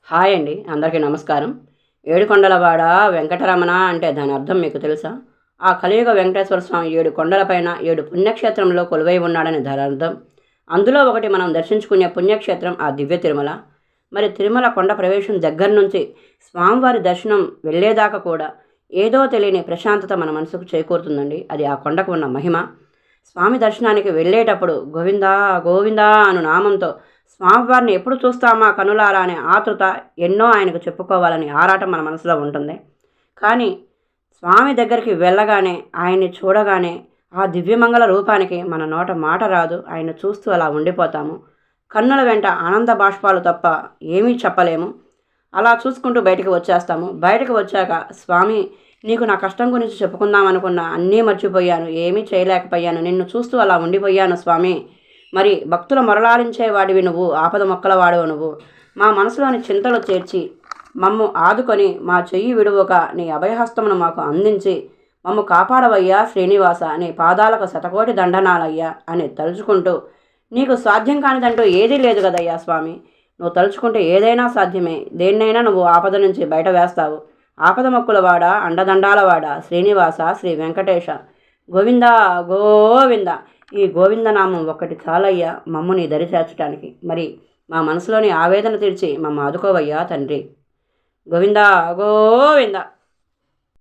Hi అండి, అందరికీ నమస్కారం. ఏడుకొండలవాడ వెంకటరమణ అంటే దాని అర్థం మీకు తెలుసా? ఆ కలియుగ వెంకటేశ్వర స్వామి 7 కొండలపైన 7 పుణ్యక్షేత్రంలో కొలువై ఉన్నాడని దాని అర్థం. అందులో ఒకటి మనం దర్శించుకునే పుణ్యక్షేత్రం ఆ దివ్య తిరుమల. మరి తిరుమల కొండ ప్రవేశం దగ్గర నుంచి స్వామివారి దర్శనం వెళ్ళేదాకా కూడా ఏదో తెలియని ప్రశాంతత మన మనసుకు చేకూరుతుందండి. అది ఆ కొండకు ఉన్న మహిమ. స్వామి దర్శనానికి వెళ్ళేటప్పుడు గోవిందా గోవిందా అను నామంతో స్వామివారిని ఎప్పుడు చూస్తామా కనులారా అనే ఆతృత, ఎన్నో ఆయనకు చెప్పుకోవాలని ఆరాటం మన మనసులో ఉంటుంది. కానీ స్వామి దగ్గరికి వెళ్ళగానే, ఆయన్ని చూడగానే ఆ దివ్యమంగళ రూపానికి మన నోట మాట రాదు. ఆయన చూస్తూ అలా ఉండిపోతాము. కన్నుల వెంట ఆనంద బాష్పాలు తప్ప ఏమీ చెప్పలేము. అలా చూసుకుంటూ బయటికి వచ్చేస్తాము. బయటకు వచ్చాక, స్వామి నీకు నా కష్టం గురించి చెప్పుకుందాం అనుకున్నా, అన్నీ మర్చిపోయాను, ఏమీ చేయలేకపోయాను, నిన్ను చూస్తూ అలా ఉండిపోయాను స్వామి. మరి భక్తుల మొరలాలించే వాడివి నువ్వు, ఆపద మొక్కల వాడవు నువ్వు. మా మనసులోని చింతలు చేర్చి మమ్ము ఆదుకొని, మా చెయ్యి విడువక నీ అభయహస్తమును మాకు అందించి మమ్ము కాపాడవయ్యా శ్రీనివాస, నీ పాదాలకు శతకోటి దండనాలయ్యా అని తలుచుకుంటూ, నీకు సాధ్యం కానిదంటూ ఏదీ లేదు కదయ్యా స్వామి. నువ్వు తలుచుకుంటే ఏదైనా సాధ్యమే. దేన్నైనా నువ్వు ఆపద నుంచి బయట వేస్తావు. ఆపద మొక్కులవాడ, అండదండాలవాడ, శ్రీనివాస, శ్రీ వెంకటేశ, గోవిందా గోవింద. ఈ గోవిందనామం ఒక్కటి చాలయ్యా మమ్ము నీ దరి చేర్చడానికి. మరి మా మనసులోని ఆవేదన తీర్చి మమ్మ ఆదుకోవయ్యా తండ్రి. గోవిందా గోవింద.